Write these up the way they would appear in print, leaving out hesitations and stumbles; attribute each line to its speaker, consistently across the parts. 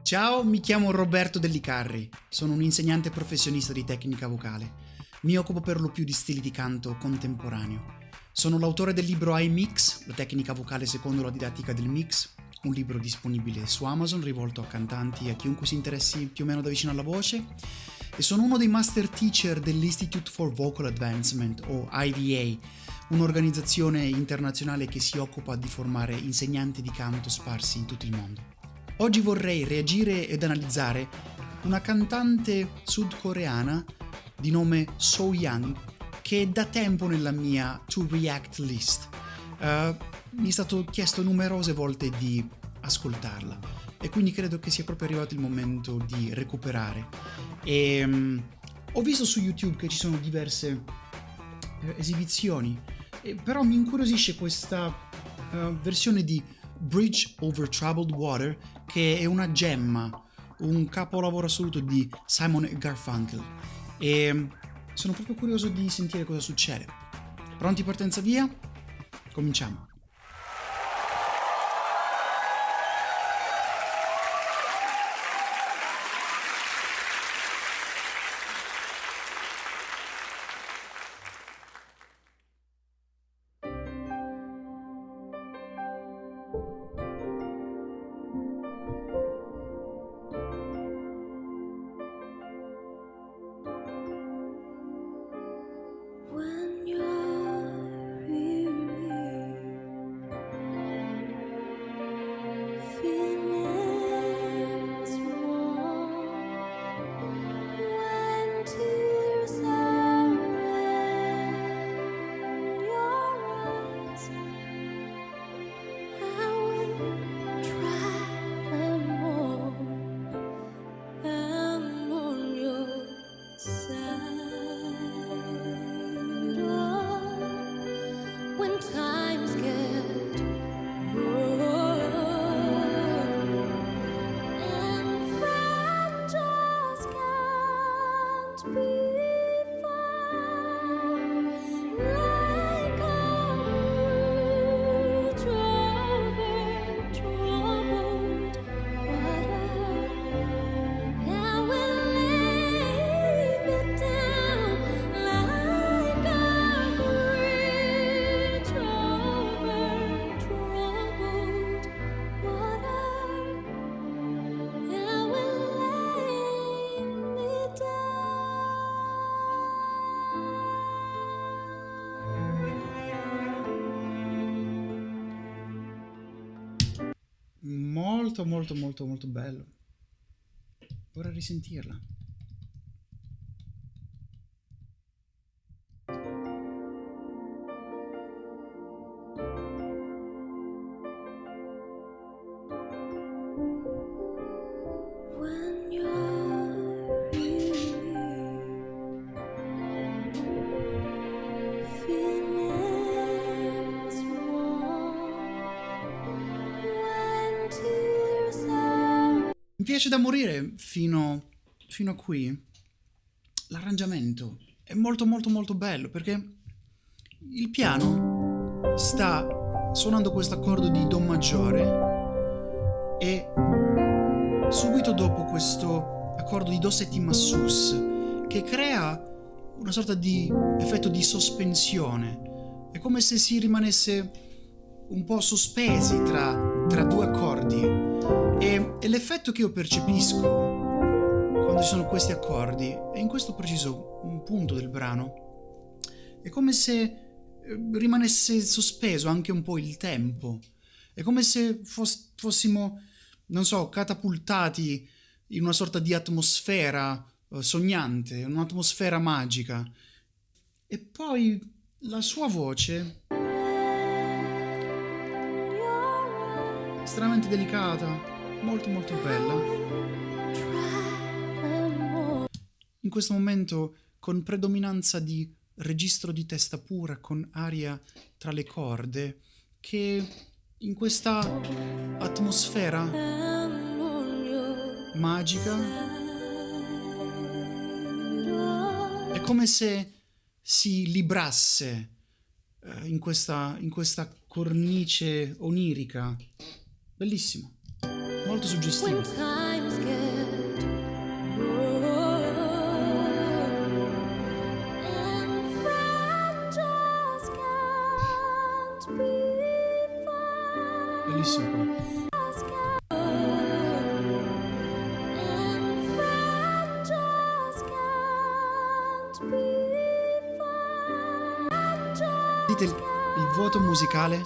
Speaker 1: Ciao, mi chiamo Roberto Dellicarri, sono un insegnante professionista di tecnica vocale. Mi occupo per lo più di stili di canto contemporaneo. Sono l'autore del libro iMix, la tecnica vocale secondo la didattica del mix, un libro disponibile su Amazon rivolto a cantanti e a chiunque si interessi più o meno da vicino alla voce, e sono uno dei master teacher dell'Institute for Vocal Advancement o IVA, un'organizzazione internazionale che si occupa di formare insegnanti di canto sparsi in tutto il mondo. Oggi vorrei reagire ed analizzare una cantante sudcoreana di nome So Young che è da tempo nella mia To React list. Mi è stato chiesto numerose volte di ascoltarla e quindi credo che sia proprio arrivato il momento di recuperare. Ho visto su YouTube che ci sono diverse esibizioni, però mi incuriosisce questa versione di Bridge Over Troubled Water, che è una gemma, un capolavoro assoluto di Simon e Garfunkel, e sono proprio curioso di sentire cosa succede. Pronti, partenza via? Cominciamo.
Speaker 2: When you're weary, feeling small, when tears are in your eyes, I will try them all. I'm on your side. When times get rough and friends just can't be found, like a bridge over troubled water, I will lay me down like a bridge over troubled water. I will lay me
Speaker 1: Molto molto molto molto bello. Vorrei risentirla.
Speaker 2: When you're weary, feeling small, when tears are.
Speaker 1: Mi piace da morire fino a qui. L'arrangiamento è molto molto molto bello perché il piano sta suonando questo accordo di Do maggiore e subito dopo questo accordo di Do settima sus che crea una sorta di effetto di sospensione. È come se si rimanesse un po' sospesi tra due accordi, e l'effetto che io percepisco quando ci sono questi accordi, e in questo preciso un punto del brano, è come se rimanesse sospeso anche un po' il tempo. È come se fossimo, non so, catapultati in una sorta di atmosfera sognante, un'atmosfera magica. E poi la sua voce, estremamente delicata, molto molto bella. In questo momento con predominanza di registro di testa pura, con aria tra le corde, che in questa atmosfera magica è come se si librasse in questa cornice onirica. Bellissimo, molto suggestivo. Sentite il vuoto musicale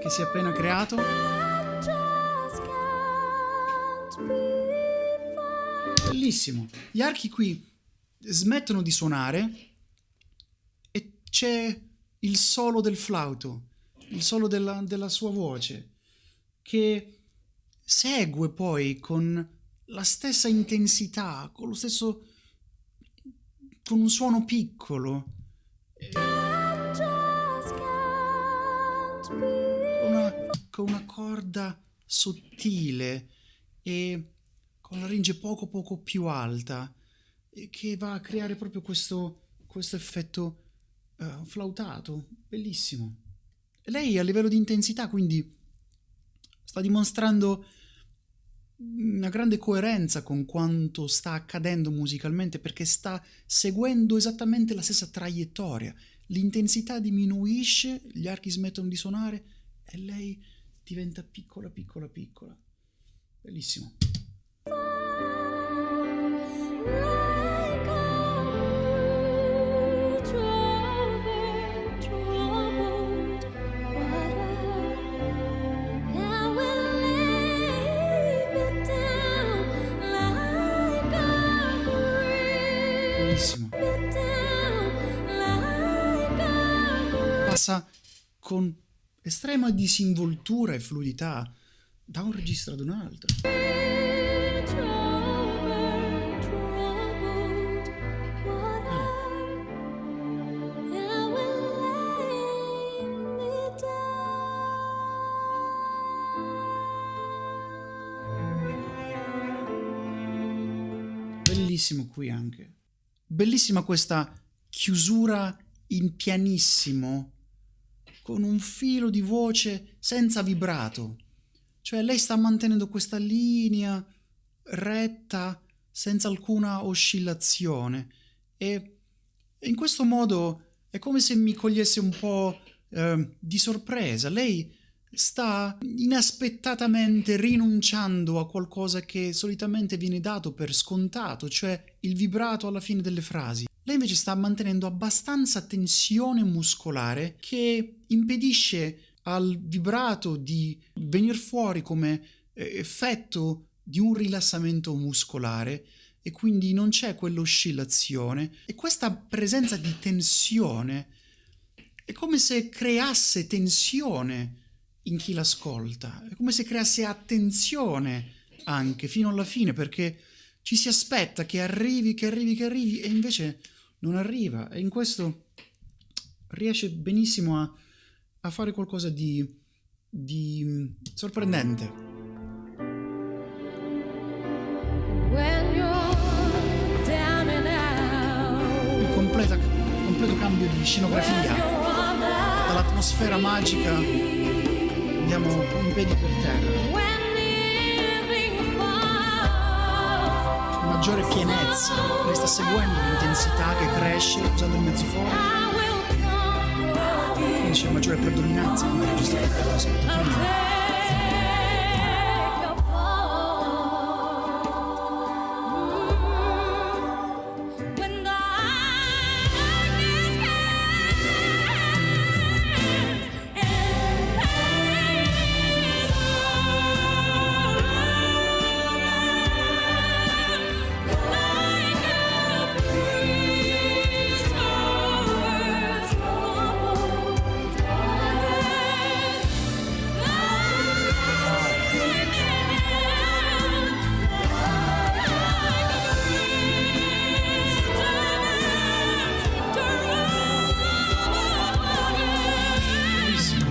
Speaker 1: che si è appena creato?
Speaker 2: just can't be found.
Speaker 1: Bellissimo. Gli archi qui smettono di suonare e c'è il solo del flauto, il solo della sua voce, che segue poi con la stessa intensità, con lo stesso, con un suono piccolo,
Speaker 2: Just can't be
Speaker 1: con una corda sottile e con la range poco più alta, e che va a creare proprio questo effetto flautato, bellissimo. E lei a livello di intensità quindi sta dimostrando una grande coerenza con quanto sta accadendo musicalmente, perché sta seguendo esattamente la stessa traiettoria. L'intensità diminuisce, gli archi smettono di suonare e lei diventa piccola. Bellissimo.
Speaker 2: like a bridge over troubled water. And will lay me down like a bridge.
Speaker 1: Bellissimo.
Speaker 2: Me down like a bridge.
Speaker 1: Passa con estrema disinvoltura e fluidità da un registro ad un altro. Bellissimo qui anche. Bellissima questa chiusura in pianissimo, con un filo di voce senza vibrato. Cioè lei sta mantenendo questa linea retta, senza alcuna oscillazione. E in questo modo è come se mi cogliesse un po' di sorpresa. Lei sta inaspettatamente rinunciando a qualcosa che solitamente viene dato per scontato, cioè il vibrato alla fine delle frasi. Lei invece sta mantenendo abbastanza tensione muscolare che impedisce al vibrato di venire fuori come effetto di un rilassamento muscolare, e quindi non c'è quell'oscillazione, e questa presenza di tensione è come se creasse tensione in chi l'ascolta, è come se creasse attenzione anche fino alla fine, perché ci si aspetta che arrivi e invece non arriva, e in questo riesce benissimo a fare qualcosa di sorprendente.
Speaker 2: When you're down and out,
Speaker 1: Il completo cambio di scenografia, dall'atmosfera magica andiamo in piedi per terra,
Speaker 2: when living far,
Speaker 1: maggiore pienezza. Lei sta seguendo l'intensità che cresce usando il mezzofono,
Speaker 2: I will come for you.
Speaker 1: quindi c'è maggiore predominanza come registrato rispetto a prima.
Speaker 2: Take your fall. When darkness comes and pain is like a breeze towards troubled waters.
Speaker 1: Bellissimo.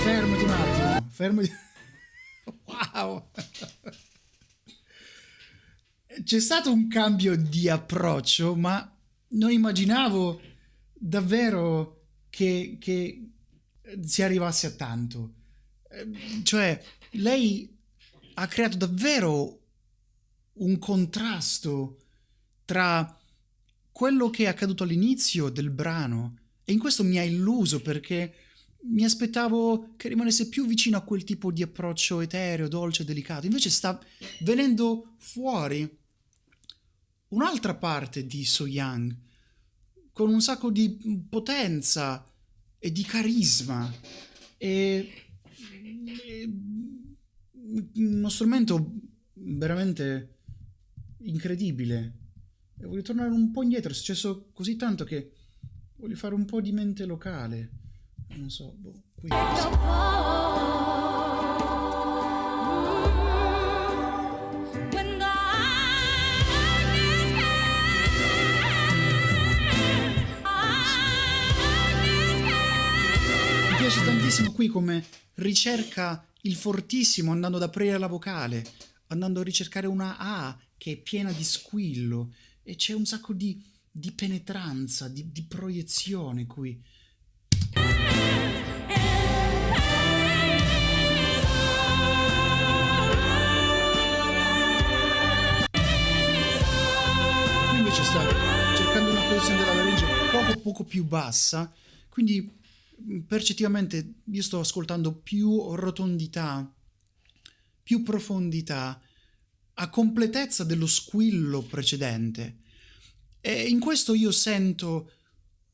Speaker 1: Fermati un attimo, fermati. Wow! C'è stato un cambio di approccio, ma non immaginavo davvero che si arrivasse a tanto. Cioè, lei ha creato davvero un contrasto tra quello che è accaduto all'inizio del brano, e in questo mi ha illuso perché mi aspettavo che rimanesse più vicino a quel tipo di approccio etereo, dolce, delicato. Invece sta venendo fuori un'altra parte di So Young, con un sacco di potenza e di carisma. E uno strumento veramente incredibile. E voglio tornare un po' indietro, è successo così tanto che voglio fare un po' di mente locale. Non so, qui
Speaker 2: When the
Speaker 1: mi piace tantissimo qui come ricerca il fortissimo andando ad aprire la vocale, andando a ricercare una A che è piena di squillo, e c'è un sacco di penetranza, di proiezione qui. Qui invece sta cercando una posizione della laringe poco più bassa, quindi percettivamente io sto ascoltando più rotondità, più profondità, a completezza dello squillo precedente. E in questo io sento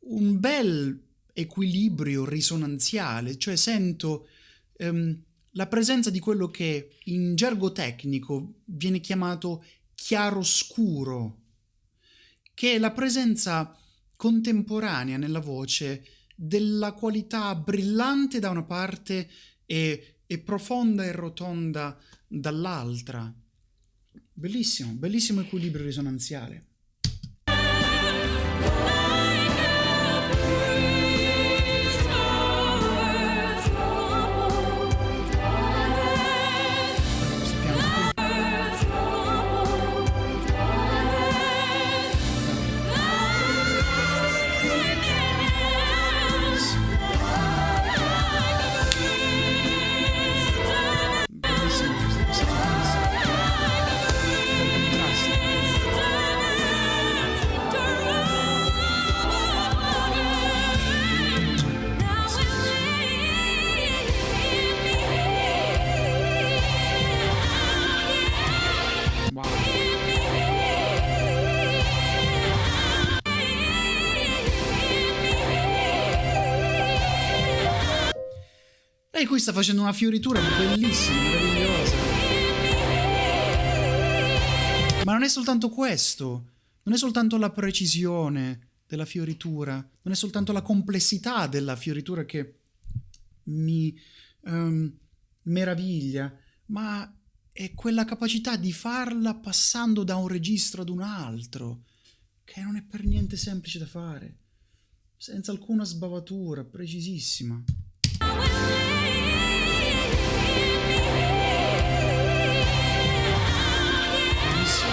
Speaker 1: un bel equilibrio risonanziale, cioè sento la presenza di quello che in gergo tecnico viene chiamato chiaroscuro, che è la presenza contemporanea nella voce della qualità brillante da una parte e profonda e rotonda dall'altra. Bellissimo, bellissimo equilibrio risonanziale. Questo piano qui. Bellissimo questo contrasto. Wow. Lei qui sta facendo una fioritura bellissima, meravigliosa. Ma non è soltanto questo, non è soltanto la precisione della fioritura, non è soltanto la complessità della fioritura che mi meraviglia, ma è quella capacità di farla passando da un registro ad un altro, che non è per niente semplice da fare, senza alcuna sbavatura, precisissima. Bellissimo.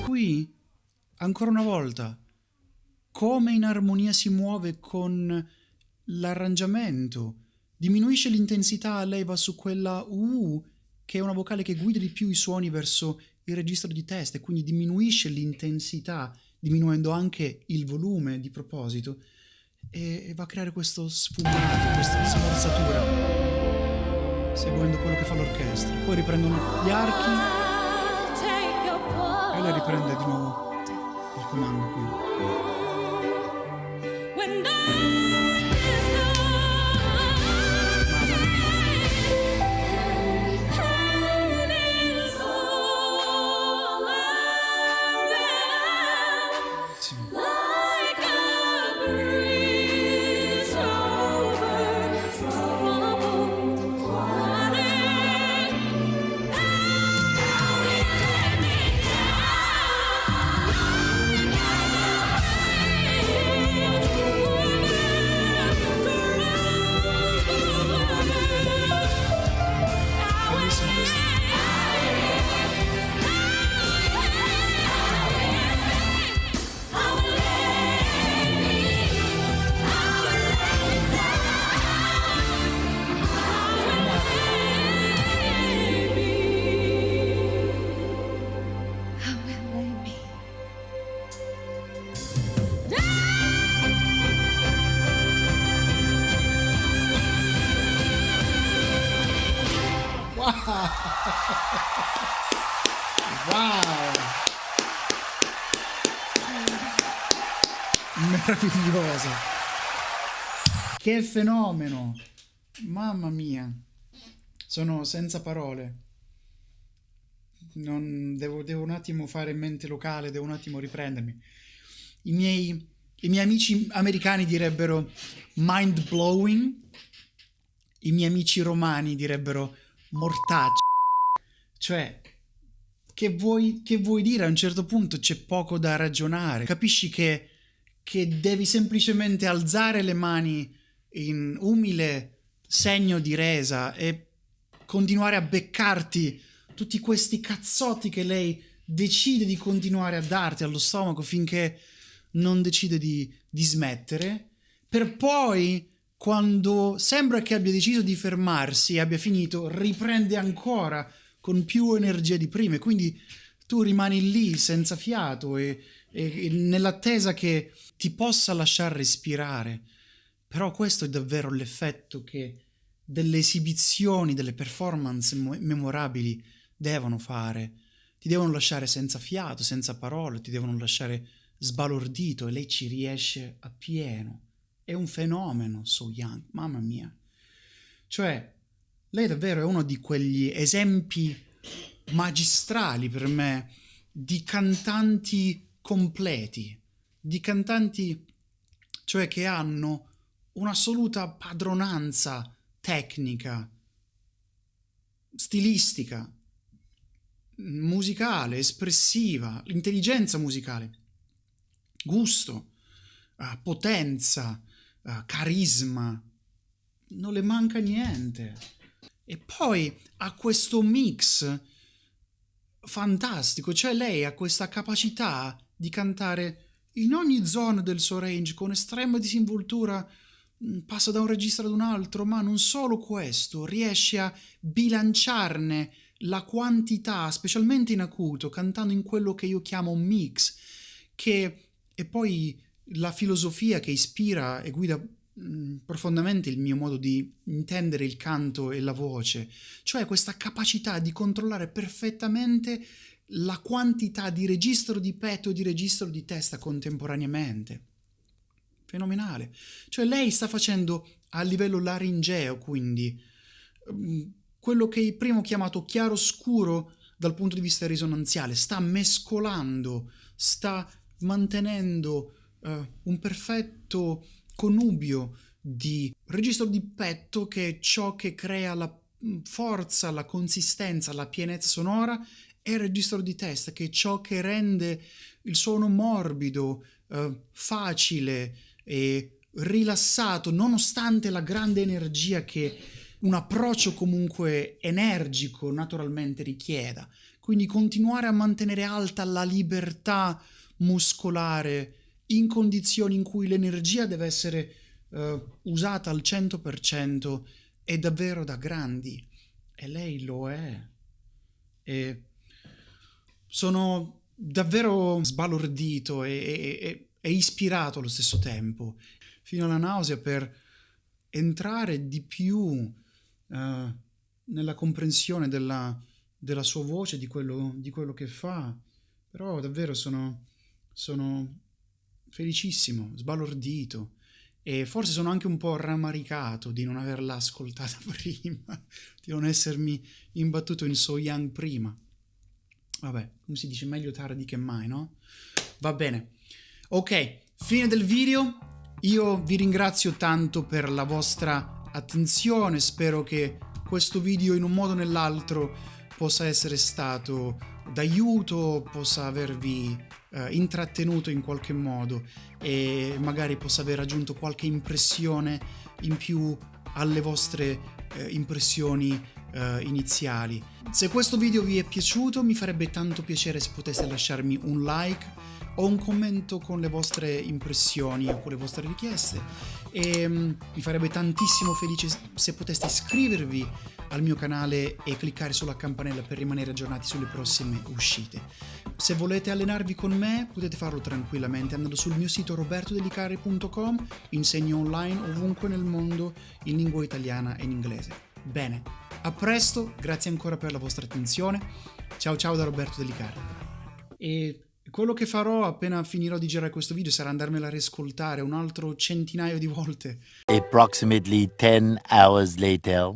Speaker 1: Qui, ancora una volta, come in armonia si muove con l'arrangiamento. Diminuisce l'intensità, lei va su quella U, che è una vocale che guida di più i suoni verso il registro di testa, e quindi diminuisce l'intensità, diminuendo anche il volume di proposito, e va a creare questo sfumato, questa smorzatura, seguendo quello che fa l'orchestra. Poi riprendono gli archi e lei riprende di nuovo il comando qui.
Speaker 2: When darkness comes, and it's all around,
Speaker 1: Sì.
Speaker 2: like a breeze over troubled water. Now
Speaker 1: Wow! Wow! Meraviglioso! Che fenomeno! Mamma mia! Sono senza parole. Devo un attimo fare mente locale, devo un attimo riprendermi. I miei amici americani direbbero mind blowing, i miei amici romani direbbero mortacci. Cioè, che vuoi dire? A un certo punto c'è poco da ragionare. Capisci che devi semplicemente alzare le mani in umile segno di resa e continuare a beccarti tutti questi cazzotti che lei decide di continuare a darti allo stomaco finché non decide di smettere, per poi, quando sembra che abbia deciso di fermarsi e abbia finito, riprende ancora con più energia di prima. E quindi tu rimani lì senza fiato e nell'attesa che ti possa lasciar respirare. Però questo è davvero l'effetto che delle esibizioni, delle performance memorabili devono fare. Ti devono lasciare senza fiato, senza parole, ti devono lasciare sbalordito, e lei ci riesce appieno. È un fenomeno, So Young, mamma mia. Cioè, lei davvero è uno di quegli esempi magistrali per me di cantanti completi, di cantanti, cioè, che hanno un'assoluta padronanza tecnica, stilistica, musicale, espressiva, intelligenza musicale, gusto, potenza, carisma, non le manca niente. E poi ha questo mix fantastico, cioè lei ha questa capacità di cantare in ogni zona del suo range con estrema disinvoltura, passa da un registro ad un altro, ma non solo questo, riesce a bilanciarne la quantità, specialmente in acuto, cantando in quello che io chiamo un mix, che è poi la filosofia che ispira e guida profondamente il mio modo di intendere il canto e la voce, cioè questa capacità di controllare perfettamente la quantità di registro di petto e di registro di testa contemporaneamente. Fenomenale. Cioè lei sta facendo a livello laringeo, quindi quello che prima ho chiamato chiaro-scuro dal punto di vista risonanziale, sta mescolando, sta mantenendo un perfetto connubio di registro di petto, che è ciò che crea la forza, la consistenza, la pienezza sonora, e il registro di testa, che è ciò che rende il suono morbido, facile e rilassato, nonostante la grande energia che un approccio comunque energico naturalmente richieda. Quindi continuare a mantenere alta la libertà muscolare in condizioni in cui l'energia deve essere usata al 100% è davvero da grandi, e lei lo è. E sono davvero sbalordito e ispirato allo stesso tempo, fino alla nausea, per entrare di più nella comprensione della sua voce, di quello che fa. Però davvero sono felicissimo, sbalordito, e forse sono anche un po' rammaricato di non averla ascoltata prima, di non essermi imbattuto in So Young prima. Vabbè, come si dice, meglio tardi che mai, no? Va bene. Ok, fine del video. Io vi ringrazio tanto per la vostra attenzione, spero che questo video in un modo o nell'altro possa essere stato d'aiuto, possa avervi intrattenuto in qualche modo e magari possa aver aggiunto qualche impressione in più alle vostre impressioni iniziali. Se questo video vi è piaciuto, mi farebbe tanto piacere se poteste lasciarmi un like o un commento con le vostre impressioni o con le vostre richieste, e mi farebbe tantissimo felice se poteste iscrivervi al mio canale e cliccare sulla campanella per rimanere aggiornati sulle prossime uscite. Se volete allenarvi con me potete farlo tranquillamente andando sul mio sito robertodellicarri.com. insegno online ovunque nel mondo in lingua italiana e in inglese. Bene, A presto, grazie ancora per la vostra attenzione. Ciao ciao da Roberto Dellicarri. E quello che farò appena finirò di girare questo video sarà andarmela a riascoltare un altro centinaio di volte.
Speaker 3: Approximately 10 hours later.